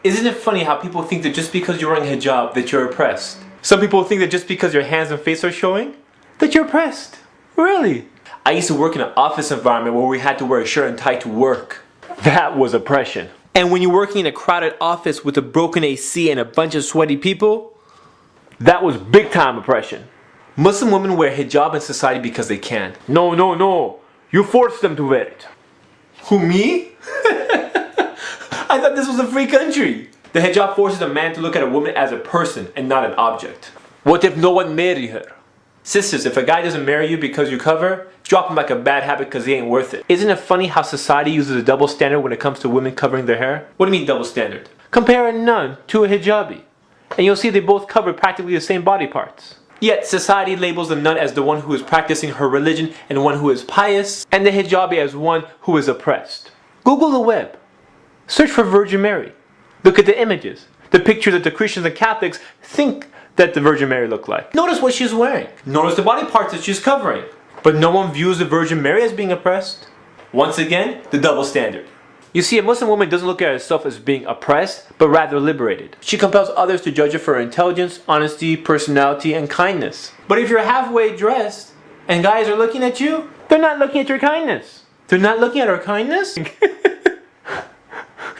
Isn't it funny how people think that just because you're wearing hijab that you're oppressed? Some people think that just because your hands and face are showing, that you're oppressed. Really? I used to work in an office environment where we had to wear a shirt and tie to work. That was oppression. And when you're working in a crowded office with a broken AC and a bunch of sweaty people, that was big time oppression. Muslim women wear hijab in society because they can. No, no, no. You force them to wear it. Who, me? I thought this was a free country. The hijab forces a man to look at a woman as a person and not an object. What if no one marries her? Sisters, if a guy doesn't marry you because you cover, drop him like a bad habit because he ain't worth it. Isn't it funny how society uses a double standard when it comes to women covering their hair? What do you mean double standard? Compare a nun to a hijabi, and you'll see they both cover practically the same body parts. Yet society labels the nun as the one who is practicing her religion and one who is pious, and the hijabi as one who is oppressed. Google the web. Search for Virgin Mary. Look at the images, the pictures that the Christians and Catholics think that the Virgin Mary looked like. Notice what she's wearing. Notice the body parts that she's covering. But no one views the Virgin Mary as being oppressed. Once again, the double standard. You see, a Muslim woman doesn't look at herself as being oppressed, but rather liberated. She compels others to judge her for her intelligence, honesty, personality, and kindness. But if you're halfway dressed, and guys are looking at you, they're not looking at your kindness. They're not looking at her kindness?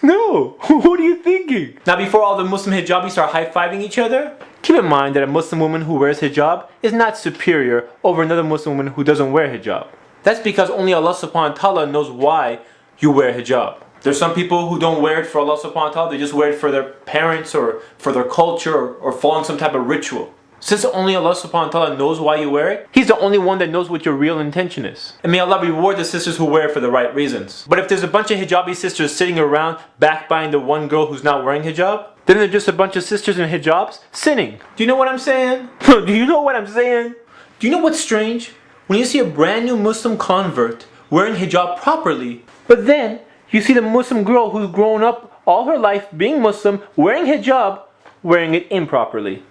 No, what are you thinking? Now before all the Muslim hijabis start high-fiving each other, keep in mind that a Muslim woman who wears hijab is not superior over another Muslim woman who doesn't wear hijab. That's because only Allah subhanahu wa ta'ala knows why you wear hijab. There's some people who don't wear it for Allah subhanahu wa ta'ala, they just wear it for their parents or for their culture or following some type of ritual. Since only Allah subhanahu wa ta'ala knows why you wear it, He's the only one that knows what your real intention is. And may Allah reward the sisters who wear it for the right reasons. But if there's a bunch of hijabi sisters sitting around backbiting the one girl who's not wearing hijab, then they're just a bunch of sisters in hijabs sinning. Do you know what I'm saying? Do you know what I'm saying? Do you know what's strange? When you see a brand new Muslim convert wearing hijab properly, but then you see the Muslim girl who's grown up all her life being Muslim, wearing hijab, wearing it improperly.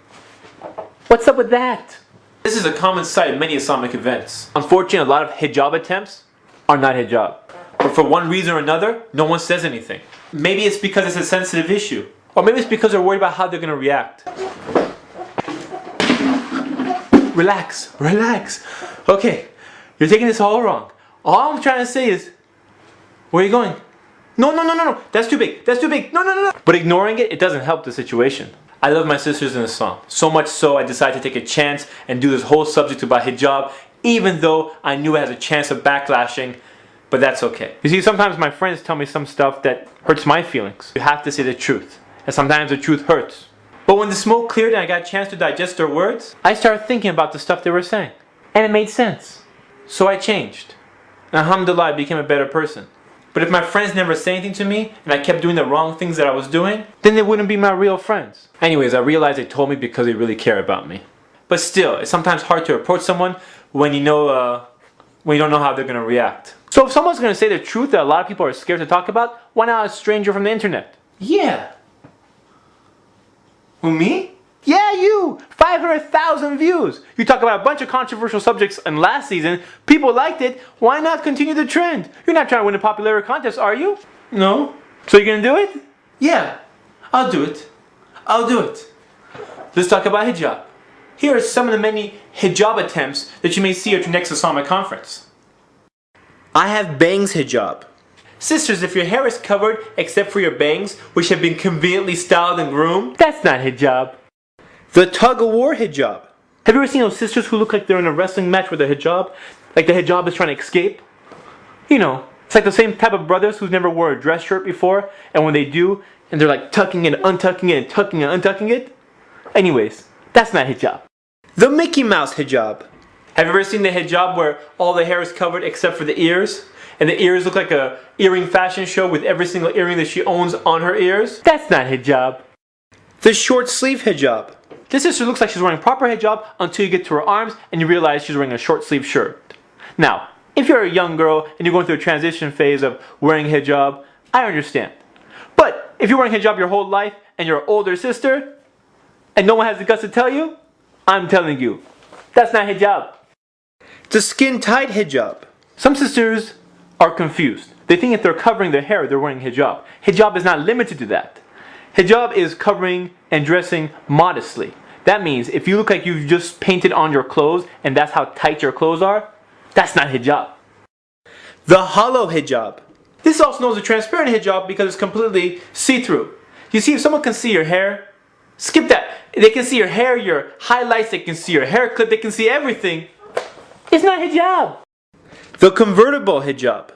What's up with that? This is a common sight in many Islamic events. Unfortunately, a lot of hijab attempts are not hijab. But for one reason or another, no one says anything. Maybe it's because it's a sensitive issue. Or maybe it's because they're worried about how they're going to react. Relax, relax. Okay, you're taking this all wrong. All I'm trying to say is, where are you going? No, no, no, no, no. That's too big. That's too big. No, no, no, no. But ignoring it, it doesn't help the situation. I love my sisters in Islam. So much so I decided to take a chance and do this whole subject about hijab, even though I knew it has a chance of backlashing, but that's okay. You see, sometimes my friends tell me some stuff that hurts my feelings. You have to say the truth, and sometimes the truth hurts. But when the smoke cleared and I got a chance to digest their words, I started thinking about the stuff they were saying. And it made sense. So I changed. And alhamdulillah, I became a better person. But if my friends never say anything to me, and I kept doing the wrong things that I was doing, then they wouldn't be my real friends. Anyways, I realized they told me because they really care about me. But still, it's sometimes hard to approach someone when you know, when you don't know how they're gonna react. So if someone's gonna say the truth that a lot of people are scared to talk about, why not a stranger from the internet? Yeah. Who, me? Yeah, you! 500,000 views! You talk about a bunch of controversial subjects in last season, people liked it, why not continue the trend? You're not trying to win a popularity contest, are you? No. So you're gonna do it? Yeah, I'll do it. I'll do it. Let's talk about hijab. Here are some of the many hijab attempts that you may see at your next Islamic conference. I have bangs hijab. Sisters, if your hair is covered except for your bangs, which have been conveniently styled and groomed, that's not hijab. The tug-of-war hijab. Have you ever seen those sisters who look like they're in a wrestling match with a hijab? Like the hijab is trying to escape? You know, it's like the same type of brothers who's never wore a dress shirt before, and when they do, and they're like tucking it, untucking it, and tucking it, untucking it. Anyways, that's not hijab. The Mickey Mouse hijab. Have you ever seen the hijab where all the hair is covered except for the ears? And the ears look like a earring fashion show with every single earring that she owns on her ears? That's not hijab. The short sleeve hijab. This sister looks like she's wearing proper hijab until you get to her arms and you realize she's wearing a short sleeve shirt. Now, if you're a young girl and you're going through a transition phase of wearing hijab, I understand. But if you're wearing hijab your whole life and you're an older sister and no one has the guts to tell you, I'm telling you, that's not hijab. The skin-tight hijab. Some sisters are confused. They think if they're covering their hair, they're wearing hijab. Hijab is not limited to that. Hijab is covering and dressing modestly. That means if you look like you've just painted on your clothes and that's how tight your clothes are, that's not hijab. The hollow hijab. This is also known as a transparent hijab because it's completely see-through. You see, if someone can see your hair, skip that. They can see your hair, your highlights, they can see your hair clip, they can see everything. It's not hijab. The convertible hijab.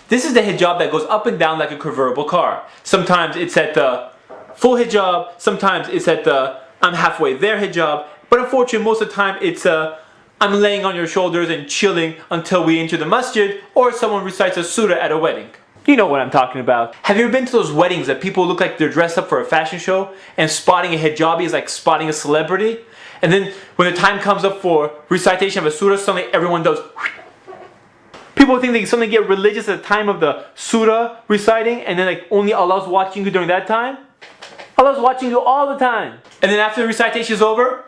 This is the hijab that goes up and down like a convertible car. Sometimes it's at the full hijab, sometimes it's at the I'm halfway there hijab, but unfortunately most of the time it's I'm laying on your shoulders and chilling until we enter the masjid, or someone recites a surah at a wedding. You know what I'm talking about. Have you ever been to those weddings that people look like they're dressed up for a fashion show and spotting a hijabi is like spotting a celebrity? And then when the time comes up for recitation of a surah, suddenly everyone does. People think they suddenly get religious at the time of the surah reciting, and then like only Allah's watching you during that time. Allah's watching you all the time. And then after the recitation is over,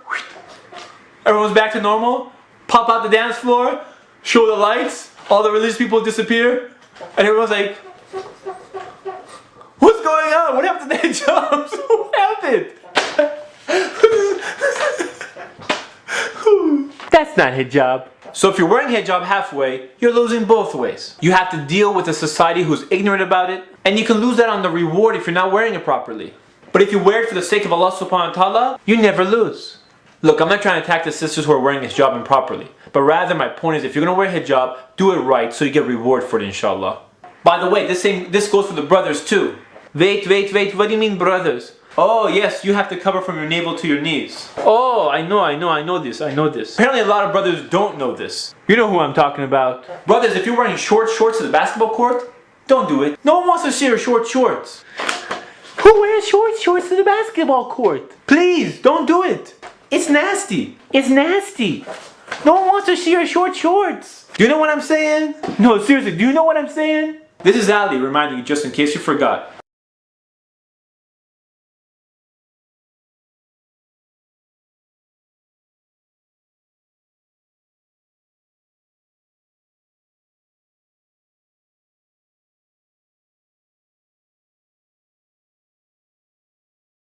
everyone's back to normal. Pop out the dance floor, show the lights, all the religious people disappear, and everyone's like, what's going on? What happened to the hijabs? What happened? That's not hijab. So if you're wearing hijab halfway, you're losing both ways. You have to deal with a society who's ignorant about it, and you can lose that on the reward if you're not wearing it properly. But if you wear it for the sake of Allah subhanahu wa ta'ala, you never lose. Look, I'm not trying to attack the sisters who are wearing hijab improperly, but rather my point is if you're going to wear hijab, do it right so you get reward for it, inshallah. By the way, this goes for the brothers too. Wait, what do you mean brothers? Oh yes, you have to cover from your navel to your knees. Oh, I know this. Apparently a lot of brothers don't know this. You know who I'm talking about. Brothers, if you're wearing shorts to the basketball court, don't do it. No one wants to see your short shorts. Who wears shorts to the basketball court? Please, don't do it. It's nasty. It's nasty. No one wants to see your short shorts. Do you know what I'm saying? No, seriously, do you know what I'm saying? This is Ali reminding you just in case you forgot.